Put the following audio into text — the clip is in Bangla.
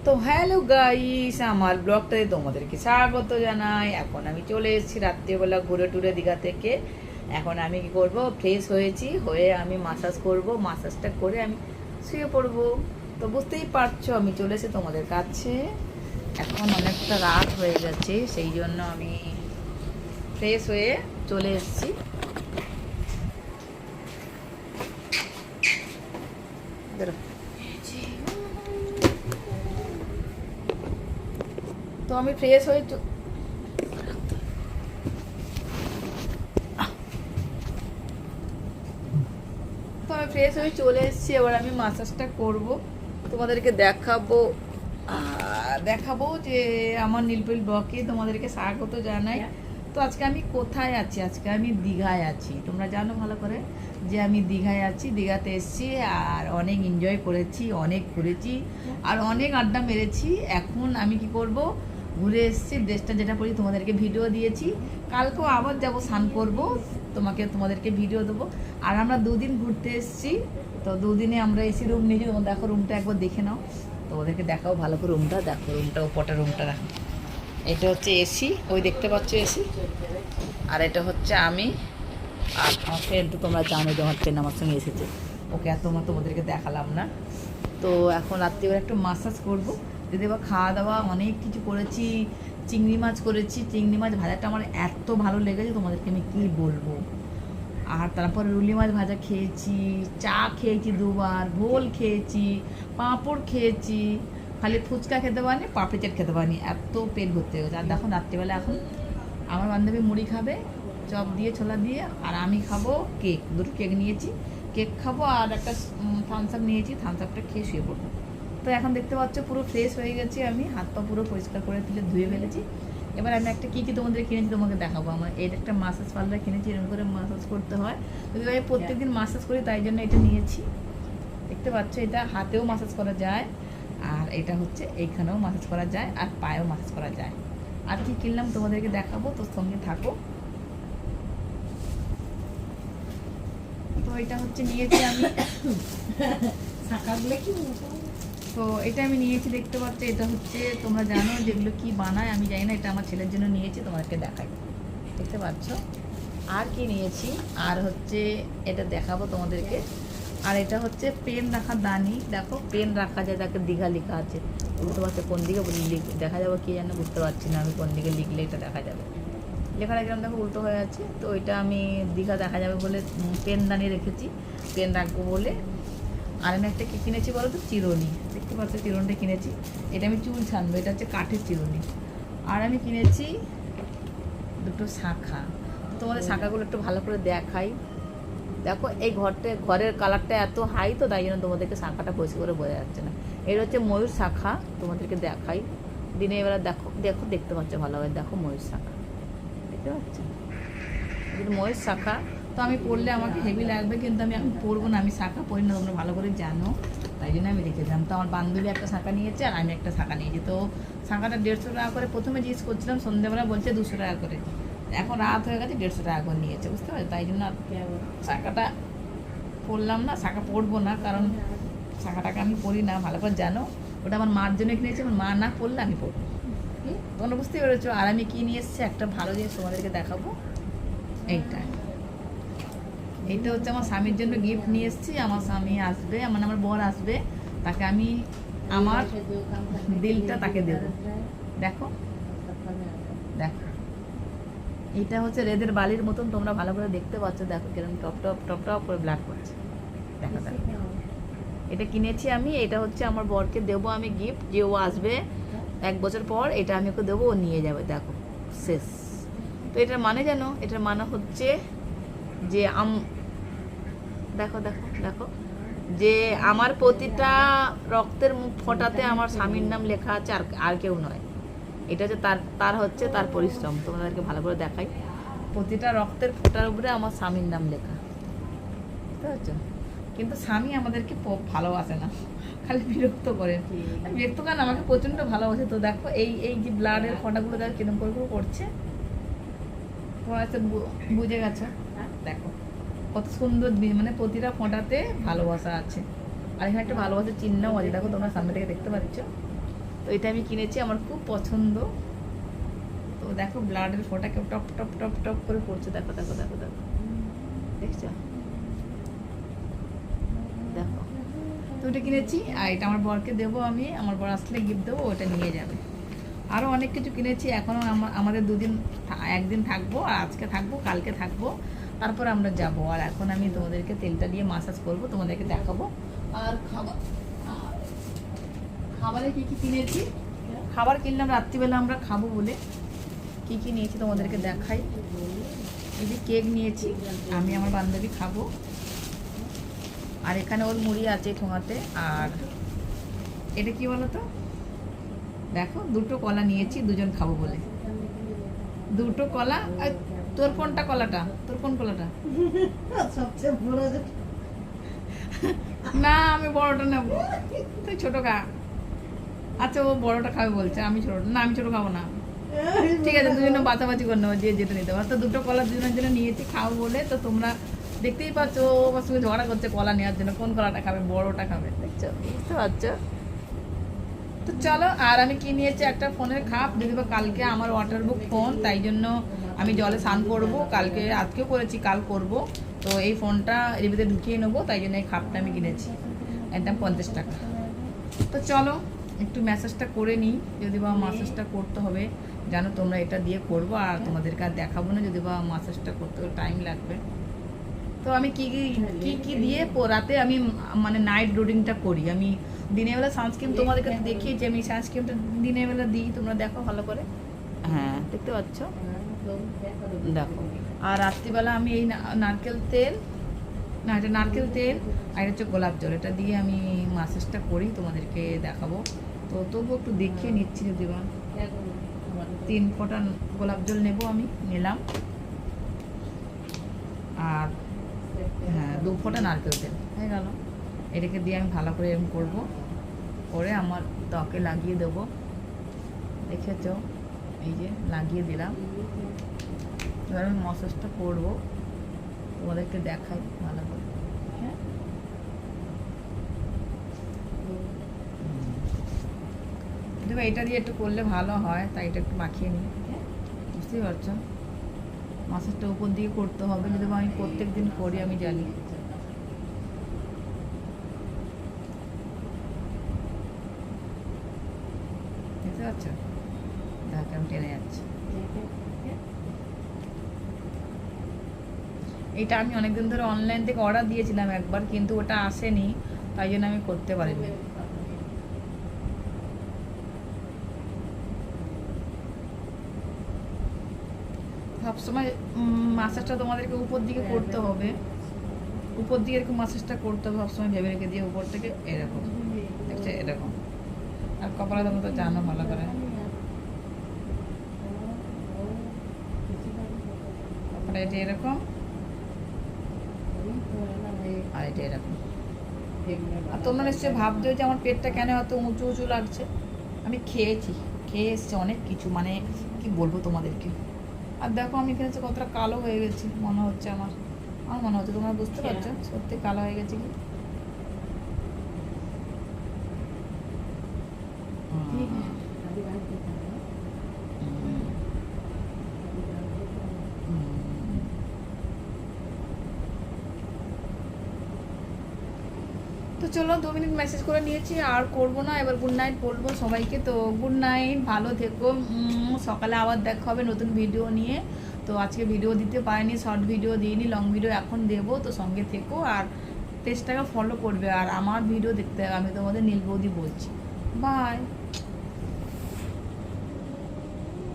তো হ্যালো গাইস, আমার ব্লগটাতে তোমাদেরকে স্বাগত জানাই। এখন আমি চলে এসেছি রাত্রিবেলা ঘুরে টুরে দীঘা থেকে। এখন আমি কি করব, ফ্রেশ হয়েছি, হয়ে আমি মাসাজ করব। মাসাজটা করে আমি শুয়ে পড়ব। তো বুঝতেই পারছো আমি চলে এসে তোমাদের কাছে। এখন অনেকটা রাত হয়ে গেছে, সেই জন্য আমি ফ্রেশ হয়ে চলে এসেছি। তো আমি ফ্রেশ হয়ে চলে এসেছি। এবার আমি মাসাজটা করব, তোমাদেরকে দেখাবো যে আমার নীলপল ব্লকে তোমাদেরকে স্বাগত জানাই। তো আজকে আমি কোথায় আছি? আজকে আমি দীঘায় আছি। তোমরা জানো ভালো করে যে আমি দীঘায় আছি। দীঘাতে এসেছি আর অনেক এনজয় করেছি, অনেক ঘুরেছি আর অনেক আড্ডা মেরেছি। এখন আমি কি করব, ঘুরে এসেছি, ড্রেসটা যেটা পরি তোমাদেরকে ভিডিও দিয়েছি। কালকেও আবার যাব, স্নান করব, তোমাদেরকে ভিডিও দেবো। আর আমরা দুদিন ঘুরতে এসেছি, তো দুদিনে আমরা এসি রুম নিয়েছি। তোমার দেখো রুমটা একবার দেখে নাও, তোমাদেরকে দেখাও ভালো করে রুমটা। দেখো রুমটা, ওপরটা রুমটা দেখো। এটা হচ্ছে এসি, ওই দেখতে পাচ্ছ এসি। আর এটা হচ্ছে আমি আর আমার ফ্রেন্ড। তো তোমরা জানো যে আমার ফ্রেন্ড আমার সঙ্গে এসেছে, ওকে আর তোমাদেরকে দেখালাম না। তো এখন রাত্রিবেলা একটু মাসাজ করব। যদি এবার খাওয়া দাওয়া অনেক কিছু করেছি, চিংড়ি মাছ করেছি। চিংড়ি মাছ ভাজাটা আমার এত ভালো লেগেছে, তোমাদেরকে আমি কী বলবো। আর তারপরে রুলি মাছ ভাজা খেয়েছি, চা খেয়েছি দুবার, ভোল খেয়েছি, পাঁপড় খেয়েছি। খালি ফুচকা খেতে পারিনি, পাপড়ি চাট খেতে পারিনি, এত পেট ভর্তি হয়ে গেছে। আর দেখো রাত্রিবেলা এখন আমার বান্ধবী মুড়ি খাবে চপ দিয়ে, ছোলা দিয়ে, আর আমি খাবো কেক। দুটো কেক নিয়েছি, কেক খাবো। আর একটা থামস আপ নিয়েছি, থামস আপটা খেয়ে শুয়ে পড়বো। তো এখন দেখতে পাচ্ছ পুরো ফ্রেশ হয়ে গেছি আমি, হাত পা পুরো পরিষ্কার করে তুলে ধুয়ে ফেলেছি। এবার আমি একটা কী তোমাদের কিনেছি তোমাকে দেখাবো। আমার এর একটা মাসাজ পার্লার কিনেছি, এরকম করে মাসাজ করতে হয়। যদি আমি প্রত্যেকদিন মাসাজ করি, তাই জন্য এটা নিয়েছি। দেখতে পাচ্ছ, এটা হাতেও মাসাজ করা যায়, আর এটা হচ্ছে এইখানেও মাসাজ করা যায়, আর পায়েও মাসাজ করা যায়। আর কি কিনলাম তোমাদেরকে দেখাবো, তোর সঙ্গে থাকো। তো এটা হচ্ছে নিয়েছি আমি তো এটা আমি নিয়েছি, দেখতে পাচ্ছ। এটা হচ্ছে, তোমরা জানো যেগুলো কি বানায় আমি জানি না, এটা আমার ছেলের জন্য নিয়েছি, তোমাদেরকে দেখাই। দেখতে পাচ্ছ। আর কি নিয়েছি, আর হচ্ছে এটা দেখাবো তোমাদেরকে। আর এটা হচ্ছে পেন রাখার দানি। দেখো পেন রাখা যায়, তাকে দীঘা লেখা আছে, বুঝতে পারছো কোন দিকে দেখা যাবে কি জানো, বুঝতে পারছি না আমি কোন দিকে লিখলে এটা দেখা যাবে। লেখাটা কিরকম দেখো উল্টো হয়ে আছে। তো এটা আমি দীঘা দেখা যাবে বলে পেন দানি রেখেছি, পেন রাখবো বলে। আর আমি একটা কি কিনেছি বলো তো, চিরুনি। দেখতে পাচ্ছ চিরুনিটা কিনেছি, এটা আমি চুল ছানবো, এটা হচ্ছে কাঠের চিরুনি। আর আমি কিনেছি দুটো শাঁখা। তোমাদের শাঁখাগুলো একটু ভালো করে দেখাই। দেখো এই ঘরের কালারটা এত হাই, তো তাই জন্য তোমাদেরকে শাঁখাটা পরিষ্কার করে বোঝা যাচ্ছে না। এটা হচ্ছে ময়ূর শাঁখা, তোমাদেরকে দেখাই দিনে এবার। দেখো দেখো দেখতে পাচ্ছ ভালোভাবে, দেখো ময়ূর শাঁখা, দেখতে পাচ্ছ ময়ূর শাঁখা। তো আমি পরলে আমাকে হেভি লাগবে, কিন্তু আমি এখন পরবো না, আমি শাঁখা পরি না, তোমরা ভালো করে জানো, তাই জন্য আমি রেখেছিলাম। তো আমার বান্ধবী একটা শাঁখা নিয়েছে, আর আমি একটা শাঁখা নিয়েছি। তো শাঁখাটা 150 টাকা করে প্রথমে জিজ্ঞেস করছিলাম, সন্ধ্যেবেলা বলছে 200 টাকা করে। এখন রাত হয়ে গেছে, 150 টাকা করে নিয়েছে, বুঝতে পারছি। তাই জন্য শাঁখাটা পরলাম না, শাঁখা পরবো না, কারণ শাঁখাটাকে আমি পরি না, ভালো করে জানো। ওটা আমার মার জন্য কিনেছি, আমার মা না পরলে আমি পরবো, তোমরা বুঝতে পেরেছো। আর আমি কি নিয়ে এসেছি, একটা ভালো জিনিস তোমাদেরকে দেখাবো। এইটা হচ্ছে আমার স্বামীর জন্য গিফট নিয়ে এসেছি। আমার স্বামী আসবে, আমার বর আসবে, তাকে আমি আমার দিলটা তাকে দেবো। দেখো দেখো, এটা হচ্ছে রেদের বালির মতন, তোমরা ভালো করে দেখতে পাচ্ছ। দেখো কিরকম টপ টপ টপ টপ করে ব্ল্যাক করছে। দেখো দেখো, এটা কিনেছি আমি। এটা হচ্ছে আমার বরকে দেবো আমি গিফট, যে ও আসবে 1 বছর পর, এটা আমি ওকে দেবো, ও নিয়ে যাবে। দেখো শেষ। তো এটার মানে জানো, এটার মানে হচ্ছে যে দেখো দেখো দেখো, যে আমার প্রতিটা রক্তের মুখ ফোটাতে আমার স্বামীর নাম লেখা আছে, আর কেউ নয়। এটা হচ্ছে তার হচ্ছে তার পরিশ্রম। তোমাদেরকে ভালো করে দেখাই, প্রতিটা রক্তের ফোটার উপরে আমার স্বামীর নাম লেখা, বুঝতে পারছো। কিন্তু স্বামী আমাদেরকে ভালোবাসে না, খালি বিরক্ত করে। বিরক্ত কারণ আমাকে প্রচণ্ড ভালোবাসে। তো দেখো এই যে ব্লাডের ফোঁটাগুলো দেখো কিরকম করে করছে, তোমরা বুঝে গেছো। দেখো কত সুন্দর, মানে প্রতিটা ফোঁটাতে ভালোবাসা আছে। আর এখানে একটা ভালোবাসার চিহ্নও আছে, দেখো তোমরা সামনে থেকে দেখতে পাচ্ছ। তো এটা আমি কিনেছি, আমার খুব পছন্দ। তো দেখো ব্লাডের ফোঁটাকে টপ টপ টপ টপ করে পড়ছে, দেখো দেখো দেখো দেখো, দেখছো? দেখো, তো ওটা কিনেছি, আর এটা আমার বরকে দেবো আমি, আমার বর আসলে গিফট দেবো, ওটা নিয়ে যাবে। আরও অনেক কিছু কিনেছি, এখনও আমাদের একদিন থাকবো, আর আজকে থাকবো, কালকে থাকবো, তারপর আমরা যাব। আর এখন আমি তোমাদেরকে তেলটা দিয়ে মাসাজ করবো, তোমাদেরকে দেখাবো। আর খাবারে কী কী কিনেছি, খাবার কিনলাম রাত্রিবেলা আমরা খাবো বলে। কী কী নিয়েছি তোমাদেরকে দেখাই। এই যে কেক নিয়েছি, আমি আমার বান্ধবী খাবো, আর এখানে ওর মুড়ি আছে ঠোঙাতে। আর এটা কি বলো তো, দেখো দুটো কলা নিয়েছি, দুজন খাবো বলে। দুটো কলা। তোর কোনটা কলাটা, তোর কোন কলাটা? সবচেয়ে বড় না, আমি বড়টা নেবো, তুই ছোট খা। আচ্ছা, ও বড়টা খাবে বলছে, আমি ছোট না, আমি ছোট খাবো না। ঠিক আছে, দুজনে বাঁচাবাচি করে নেবো, যে যেটা নিতে পারো। তো দুটো কলা দুজনের জন্য নিয়েছি খাবো বলে। তো তোমরা দেখতেই পাচ্ছ, ও আমার সঙ্গে ঝগড়া করছে কলা নেওয়ার জন্য, কোন কলাটা খাবে, বড়টা খাবে, দেখছো, বুঝতে পারছো? তো চলো। আর আমি কি নিয়েছি, একটা ফোনের খাপ, যদি বা কালকে আমার ওয়াটার বুক ফোন, তাই জন্য আমি জলে স্নান করবো, কালকে আজকেও করেছি, কাল করব। তো এই ফোনটা এর ভিতরে ঢুকিয়ে নেবো, তাই জন্য এই খাপটা আমি কিনেছি, একদম 50 টাকা। তো চলো একটু ম্যাসাজটা করে নিই, যদি বা ম্যাসাজটা করতে হবে, জানো তোমরা, এটা দিয়ে করবো, আর তোমাদেরকে আর দেখাবো না, যদি বা ম্যাসাজটা করতে টাইম লাগবে। তো আমি কি কি কি দিয়ে রাতে আমি মানে নাইট রুটিনটা করি। আমি দিনের বেলা সানস্ক্রিন তোমাদেরকে দেখিয়েছি, আমি সানস্ক্রিনটা দিনের বেলা দিই, তোমরা দেখো ভালো করে। হ্যাঁ, দেখতে পাচ্ছ, দেখো। আর রাত্রিবেলা আমি এই নারকেল তেল, না এটা নারকেল তেল, আর এটা হচ্ছে গোলাপ জল, এটা দিয়ে আমি মাসাজটা করি, তোমাদেরকে দেখাবো। তো তবুও একটু দেখিয়ে নিচ্ছি, যদি বা 3 ফোঁটা গোলাপ জল নেবো, আমি নিলাম। আর হ্যাঁ, 2 ফোঁটা নারকেল তেল হয়ে গেল। এটাকে দিয়ে আমি ভালো করে এরকম করবো, করে আমার ত্বকে লাগিয়ে দেবো, দেখেছ, এই যে লাগিয়ে দিলাম। এবার আমি ম্যাসাজটা করবো, তোমাদেরকে দেখাই ভালো করে। হ্যাঁ, দেখো এটা দিয়ে একটু করলে ভালো হয়, তাই এটা একটু মাখিয়ে নিই। বুঝতেই পারছো, ম্যাসাজটা উপর দিকে করতে হবে, যদি আমি প্রত্যেক দিন করি, আমি জানি। বুঝতে পারছো, দেখ আমি টেনে যাচ্ছি। এটা আমি অনেকদিন ধরে অনলাইন থেকে অর্ডার দিয়েছিলাম একবার, কিন্তু ওটা আসেনি, তাই জন্য আমি করতে পারিনি। সবসময় মাসাজটা তোমাদেরকে উপর দিকে করতে হবে, উপর দিকে এরকম মাসাজটা করতে হবে সবসময়, ভেবে রেখে দিয়ে উপর থেকে এরকম, দেখছো, এরকম। আর কপালে তোমরা তো জানো ভালো করে, কপালে এটা এরকম, আর এটা এরকম। আর তোমরা নিশ্চয়ই ভাবছো যে আমার পেটটা কেন এত উঁচু উঁচু লাগছে। আমি খেয়ে এসছি অনেক কিছু, মানে কি বলবো তোমাদেরকে। আর দেখো আমি এখানে কতটা কালো হয়ে গেছি মনে হচ্ছে, আমার মনে হচ্ছে, তোমরা বুঝতে পারছো সত্যি কালো হয়ে গেছে কি। তো চলো 2 মিনিট মেসেজ করে নিয়েছি, আর করবো না, এবার গুড নাইট বলবো সবাইকে। তো গুড নাইট, ভালো থেকো, সকালে আবার দেখা হবে নতুন ভিডিও নিয়ে। তো আজকে ভিডিও দিতে পারিনি, শর্ট ভিডিও দিইনি, লং ভিডিও এখন দেবো, তো সঙ্গে থেকো, আর পেজটাকে ফলো করবে, আর আমার ভিডিও দেখতে আমি তোমাদের নীল বৌদি বলছি। বাই।